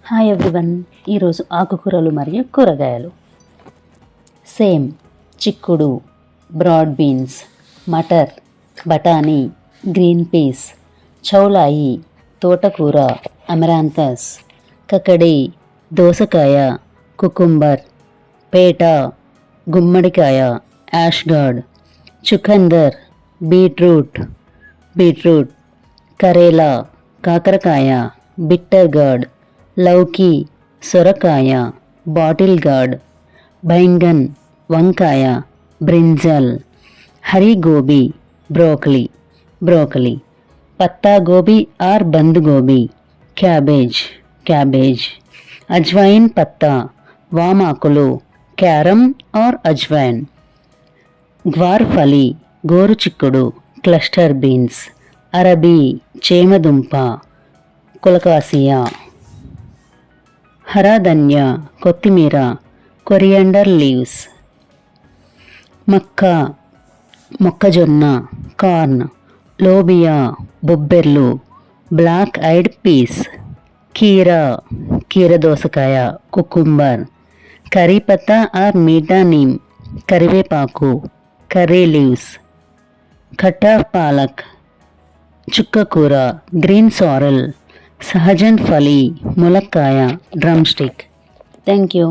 Hi everyone. ఈరోజు ఆకుకూరలు మరియు కూరగాయలు. సేమ్, చిక్కుడు, బ్రాడ్ బీన్స్, మటర్, బఠానీ, గ్రీన్ పీస్, చౌలాయి, తోటకూర, అమరాంతస్, కకడి, దోసకాయ, కుకుంబర్, పేట, గుమ్మడికాయ, యాష్గార్డ్, చుకందర్, బీట్రూట్, కరేలా, కాకరకాయ, బిట్టర్ గార్డ్, లౌకి, సొరకాయ, బాటిల్ గార్డ్, బైంగన్, వంకాయ, బ్రింజల్, హరి గోబీ, బ్రోకలీ, పత్తా గోబీ ఆర్ బంద్ గోబీ, క్యాబేజ్, అజ్వైన్ పత్తా, వామాకులు, క్యారమ్ ఆర్ అజ్వైన్, గ్వార్ఫలి, గోరుచిక్కుడు, క్లస్టర్ బీన్స్, అరబీ, చేమదుంప, కులకాసియా, హరాధన్య, కొత్తిమీర, కొరియాండర్ లీవ్స్, మొక్కజొన్న, కార్న్, లోబియా, బొబ్బెర్లు, బ్లాక్ ఐడ్ పీస్, కీర దోసకాయ, కుకుంబర్, కరీ పత్తా ఆర్ మీఠా నీమ్, కరివేపాకు, కర్రీ లీవ్స్, ఖట్టా పాలక్, చుక్కకూర, గ్రీన్ సారల్, సహజన్ ఫలి, ములక్కాయ, డ్రమ్ స్టిక్. Thank you.